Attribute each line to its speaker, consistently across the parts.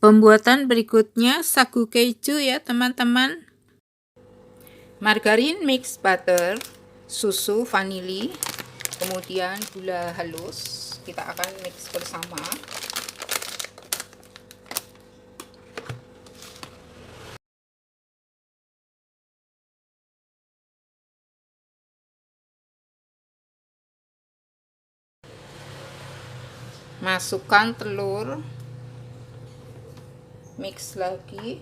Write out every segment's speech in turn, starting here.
Speaker 1: Pembuatan berikutnya sagu keju ya teman-teman. Margarin mix butter, susu vanili, kemudian gula halus. Kita akan mix bersama. Masukkan telur, mix lagi.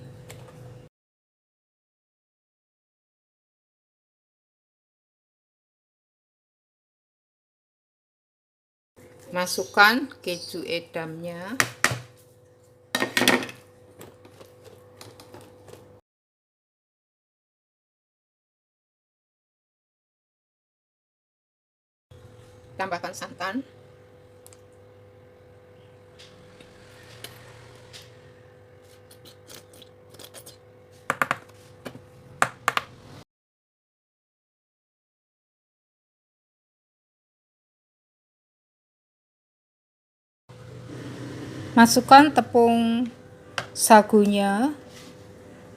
Speaker 1: Masukkan keju edamnya. Tambahkan santan. Masukkan tepung sagunya.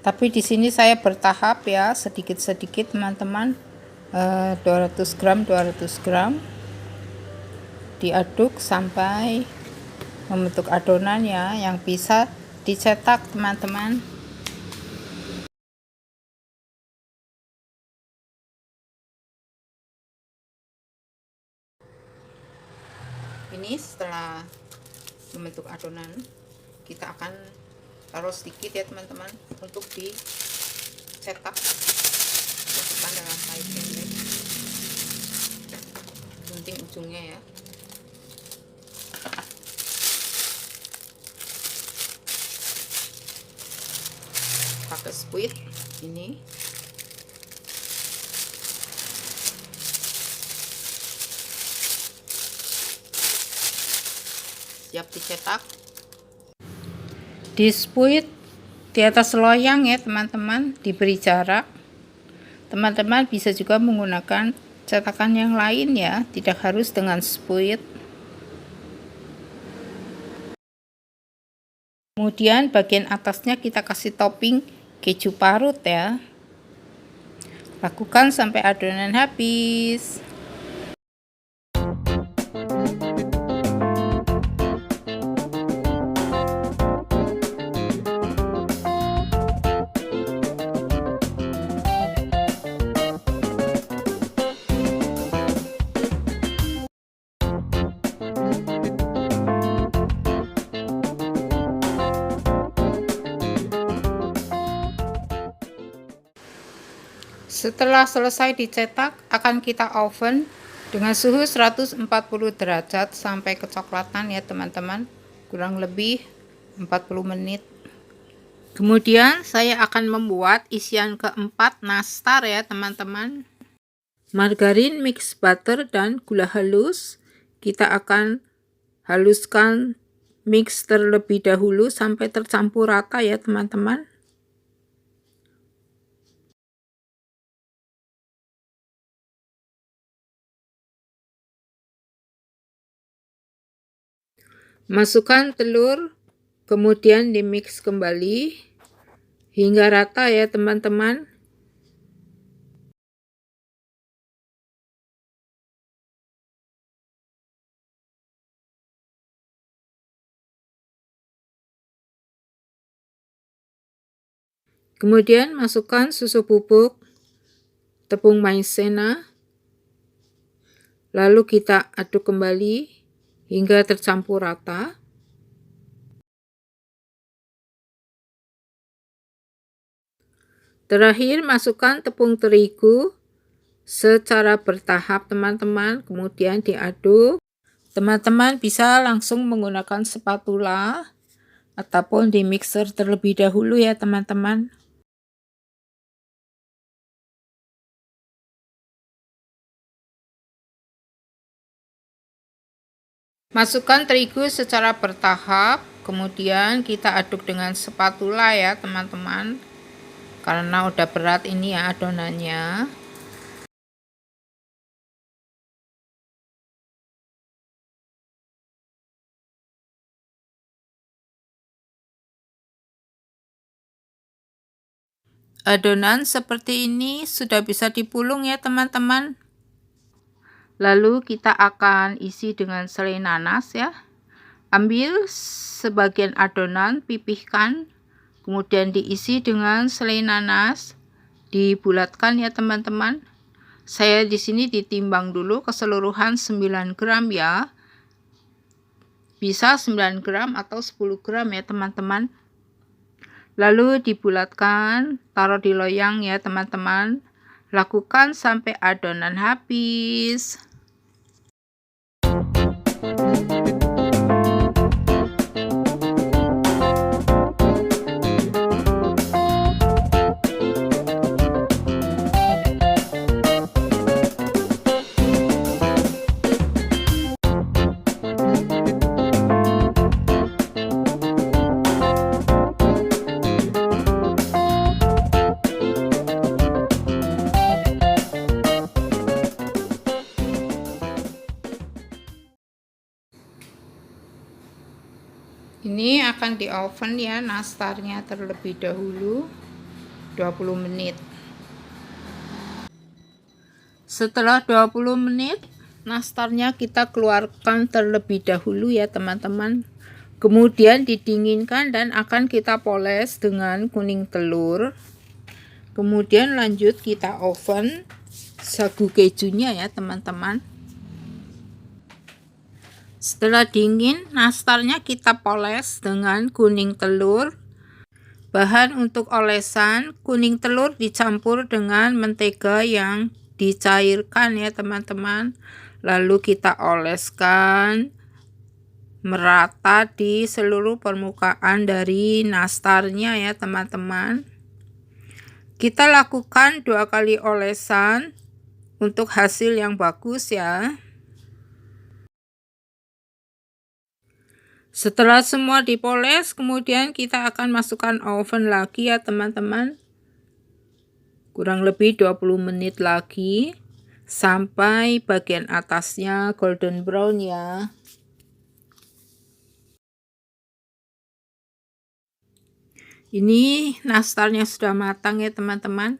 Speaker 1: Tapi di sini saya bertahap ya, sedikit-sedikit teman-teman. 200 gram diaduk sampai membentuk adonan ya, yang bisa dicetak teman-teman. Ini setelah membentuk adonan, kita akan taruh sedikit ya teman-teman untuk dicetak. Masukkan dalam kain pendek, gunting ujungnya ya. Pakai squid ini. Siap dicetak. Di spuit di atas loyang ya teman-teman, diberi jarak. Teman-teman bisa juga menggunakan cetakan yang lain ya, tidak harus dengan spuit. Kemudian bagian atasnya kita kasih topping keju parut ya. Lakukan sampai adonan habis. Setelah selesai dicetak, akan kita oven dengan suhu 140 derajat sampai kecoklatan ya teman-teman, kurang lebih 40 menit. Kemudian saya akan membuat isian keempat nastar ya teman-teman. Margarin mix butter dan gula halus. Kita akan haluskan mix terlebih dahulu sampai tercampur rata ya teman-teman. Masukkan telur, kemudian dimix kembali hingga rata ya teman-teman. Kemudian masukkan susu bubuk, tepung maizena, lalu kita aduk kembali hingga tercampur rata. Terakhir masukkan tepung terigu secara bertahap teman-teman, kemudian diaduk. Teman-teman bisa langsung menggunakan spatula ataupun di mixer terlebih dahulu ya teman-teman. Masukkan terigu secara bertahap, kemudian kita aduk dengan spatula ya teman-teman, karena udah berat ini ya adonannya. Adonan seperti ini sudah bisa dipulung ya teman-teman. Lalu kita akan isi dengan selai nanas ya. Ambil sebagian adonan, pipihkan, kemudian diisi dengan selai nanas, dibulatkan ya teman-teman. Saya di sini ditimbang dulu keseluruhan 9 gram ya. Bisa 9 gram atau 10 gram ya teman-teman. Lalu dibulatkan, taruh di loyang ya teman-teman. Lakukan sampai adonan habis. Ini akan di oven ya nastarnya terlebih dahulu 20 menit. Setelah 20 menit nastarnya kita keluarkan terlebih dahulu ya teman-teman. Kemudian didinginkan dan akan kita poles dengan kuning telur. Kemudian lanjut kita oven sagu kejunya ya teman-teman. Setelah dingin, nastarnya kita poles dengan kuning telur. Bahan untuk olesan, kuning telur dicampur dengan mentega yang dicairkan ya teman-teman. Lalu kita oleskan merata di seluruh permukaan dari nastarnya ya teman-teman. Kita lakukan 2 kali olesan untuk hasil yang bagus ya. Setelah semua dipoles, kemudian kita akan masukkan oven lagi ya teman-teman. Kurang lebih 20 menit lagi sampai bagian atasnya golden brown ya. Ini nastarnya sudah matang ya teman-teman.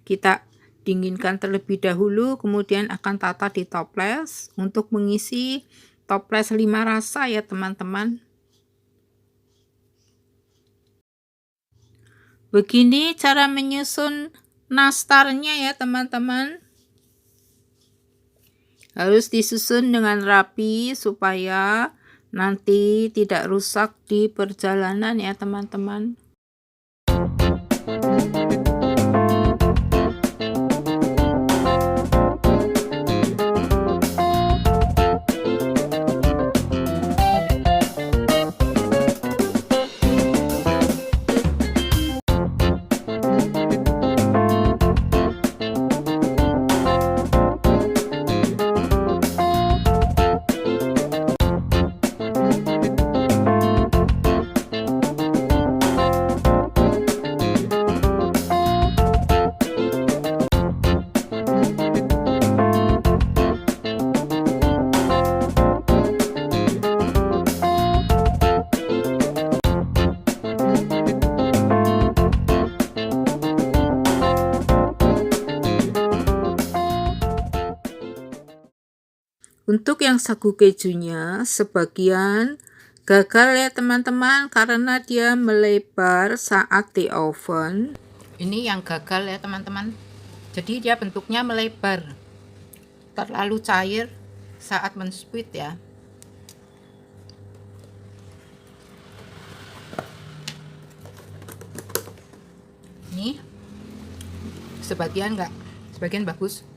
Speaker 1: Kita dinginkan terlebih dahulu, kemudian akan tata di toples untuk mengisi toples 5 rasa ya teman-teman. Begini cara menyusun nastarnya ya teman-teman. Harus disusun dengan rapi supaya nanti tidak rusak di perjalanan ya teman-teman. Untuk yang sagu kejunya sebagian gagal ya teman-teman karena dia melebar saat di oven. Ini yang gagal ya teman-teman. Jadi dia bentuknya melebar, terlalu cair saat men-squeeze ya. Ini sebagian enggak, sebagian bagus.